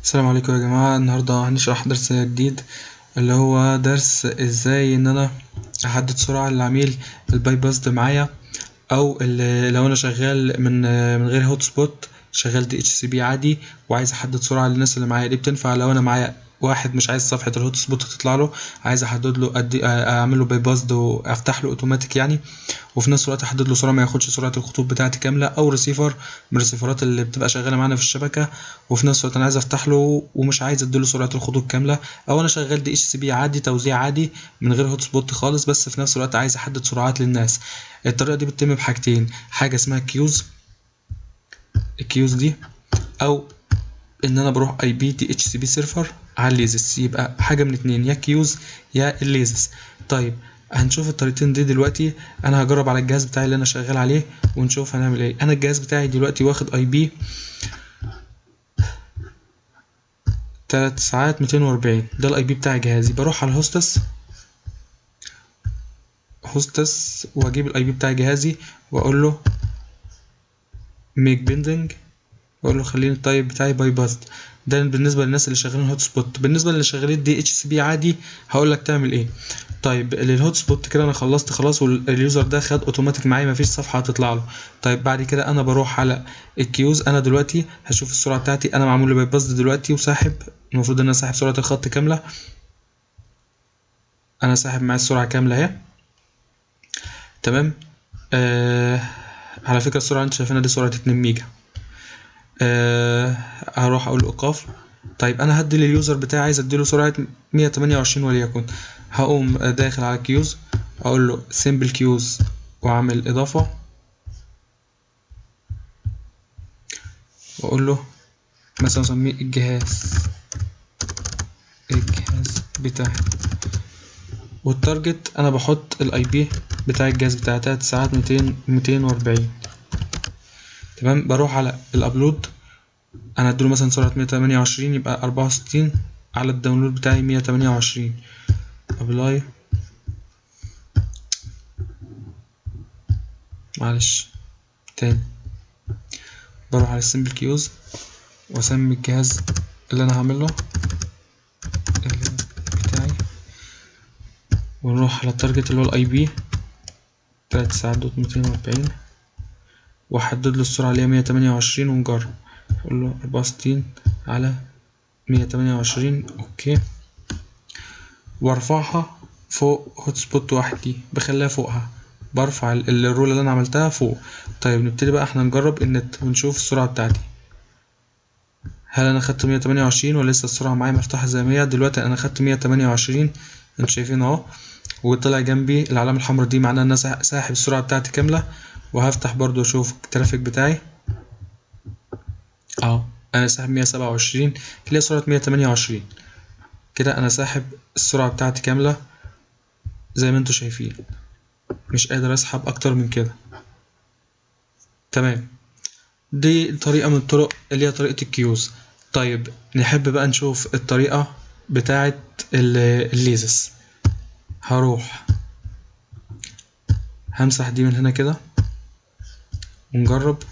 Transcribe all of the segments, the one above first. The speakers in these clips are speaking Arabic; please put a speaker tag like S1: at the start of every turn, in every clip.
S1: السلام عليكم يا جماعة. النهاردة هنشرح درس جديد اللي هو درس ازاي ان انا احدد سرعة للعميل الباي باس معايا، او لو انا شغال من غير هوت سبوت، شغال دي اتش سي بي عادي وعايز احدد سرعة للناس اللي معايا. دي بتنفع لو انا معايا واحد مش عايز صفحة الهوت سبوت تطلع له، عايز احدد له اعمل له باي باس وافتح له اوتوماتيك يعني، وفي نفس الوقت احدد له سرعه ما ياخدش سرعه الخطوط بتاعتي كامله، او ريسيفر من الريسيفرات اللي بتبقى شغاله معانا في الشبكه، وفي نفس الوقت انا عايز افتح له ومش عايز اديله سرعه الخطوط كامله، او انا شغال دي اتش سي بي عادي توزيع عادي من غير هوت سبوت خالص، بس في نفس الوقت عايز احدد سرعات للناس. الطريقه دي بتتم بحاجتين، حاجه اسمها كيوز، الكيوز دي، او ان انا بروح اي بي دي اتش سي بي سيرفر على الليزس، يبقى حاجه من اتنين، يا كيوز يا الليزس. طيب هنشوف الطريقتين دي دلوقتي. انا هجرب على الجهاز بتاعي اللي انا شغال عليه ونشوف هنعمل ايه. انا الجهاز بتاعي دلوقتي واخد اي بي 3 ساعات 240، ده الاي بي بتاع جهازي. بروح على هوستس واجيب الاي بي بتاع جهازي واقول له ميك بيندنج، واقول له خليني التايب بتاعي باي باست. ده بالنسبه للناس اللي شغالين هوت سبوت. بالنسبه للي شغالين دي اتش سي بي عادي هقول لك تعمل ايه. طيب للهوت سبوت كده انا خلصت خلاص، واليوزر ده خد اوتوماتيك معايا، مفيش صفحه هتطلع له. طيب بعد كده انا بروح على الكيوز. انا دلوقتي هشوف السرعه بتاعتي، انا معمول لي باي باس دلوقتي وساحب، المفروض ان انا ساحب سرعه الخط كامله. انا ساحب معايا السرعه كامله اهي، تمام. على فكره السرعه اللي انت شايفينها دي سرعه 2 ميجا. هروح اقول ايقاف. طيب انا هدي لليوزر بتاعي، عايز اديله سرعه 128 وليكن. هقوم داخل على كيوز، اقول له سيمبل كيوز واعمل اضافه، واقول له مثلا اسميه الجهاز بتاعي، والتارجت انا بحط الاي بي بتاع الجهاز بتاعي 3 ساعات 240. تمام. بروح على الابلود، انا اديله مثلا سرعه 128 يبقى 64 على الداونلود بتاعي 128. ابلاي، معلش تاني. بروح على السمبل كيوز واسمي الجهاز اللي انا هعمله بتاعي، ونروح على التارجت اللي هو الاي بي 3 ساعات دوت 240، واحدد له السرعة اللي هي 128 ونجرب. اقول له 64 على 128 اوكي، وارفعها فوق هوت سبوت واحد، دي بخليها فوقها، برفع الرول اللي انا عملتها فوق. طيب نبتدي بقى احنا نجرب النت ونشوف السرعة بتاعتي، هل انا خدت 128 ولا لسه السرعه معايا مفتوحه زي ما هي. دلوقتي انا خدت 128، انتوا شايفين اهو، وطلع جنبي العلامه الحمراء دي معناها ان انا ساحب السرعه بتاعتي كامله. وهفتح برضو اشوف الترافيك بتاعي اهو، انا ساحب 127 اللي هي سرعه 128. كده انا ساحب السرعه بتاعتي كامله زي ما انتوا شايفين، مش قادر اسحب اكتر من كده. تمام. دي طريقه من الطرق اللي هي طريقه الكيوز. طيب نحب بقى نشوف الطريقه بتاعه الليزس. هروح همسح دي من هنا كده ونجرب.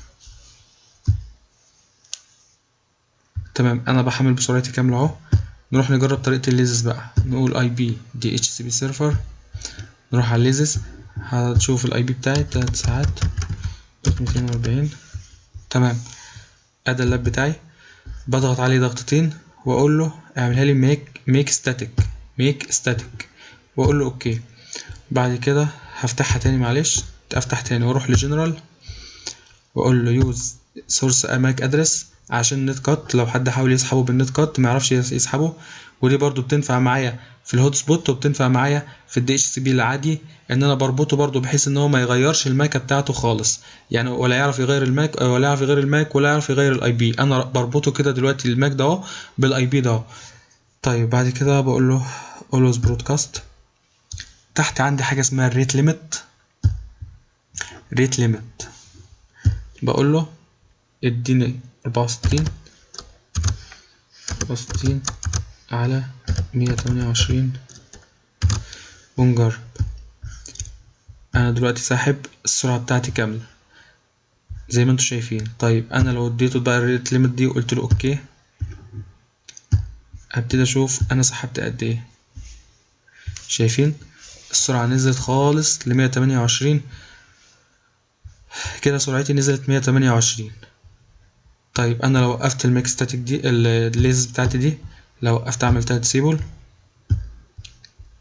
S1: تمام، انا بحمل بسرعتي كامله اهو. نروح نجرب طريقه الليزس بقى، نقول اي بي دي اتش سي بي سيرفر، نروح على الليزس، هتشوف الاي بي بتاعي 3 ساعات 240. تمام، ادي اللاب بتاعي، بضغط عليه ضغطتين واقول له اعملها لي ميك ستاتيك واقول له اوكي. بعد كده هفتحها تاني، معلش افتح تاني واروح لجنرال واقول له يوز سورس ماك ادرس عشان النت كات، لو حد حاول يسحبه بالنت كات ما يعرفش يسحبه. ودي برضو بتنفع معايا في الهوت سبوت وبتنفع معايا في الدي اتش سي بي العادي، ان انا بربطه برضو بحيث ان هو ما يغيرش الماكه بتاعته خالص يعني، ولا يعرف يغير الماك ولا يعرف يغير الماك ولا يعرف يغير الاي بي. انا بربطه كده دلوقتي الماك ده اهو بالاي بي ده اهو. طيب بعد كده بقول له always broadcast. تحت عندي حاجه اسمها ريت ليميت، بقول له اديني 64 على 128 ونجرب. انا دلوقتي ساحب السرعة بتاعتي كاملة زي ما انتوا شايفين. طيب انا لو اديته بقى الريت ليميت دي وقلت له اوكي، هبتدي اشوف انا سحبت قد ايه. شايفين السرعة نزلت خالص ل128 كده، سرعتي نزلت 128. طيب انا لو وقفت الميك ستاتيك دي الليز بتاعتي دي، لو وقفت عملتها ديسيبل،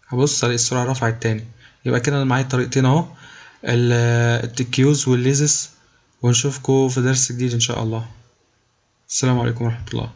S1: هبص الاقي السرعة رفعت تاني. يبقى كده انا معايا طريقتين اهو، التكيوز والليزس. ونشوفكم في درس جديد ان شاء الله. السلام عليكم ورحمة الله.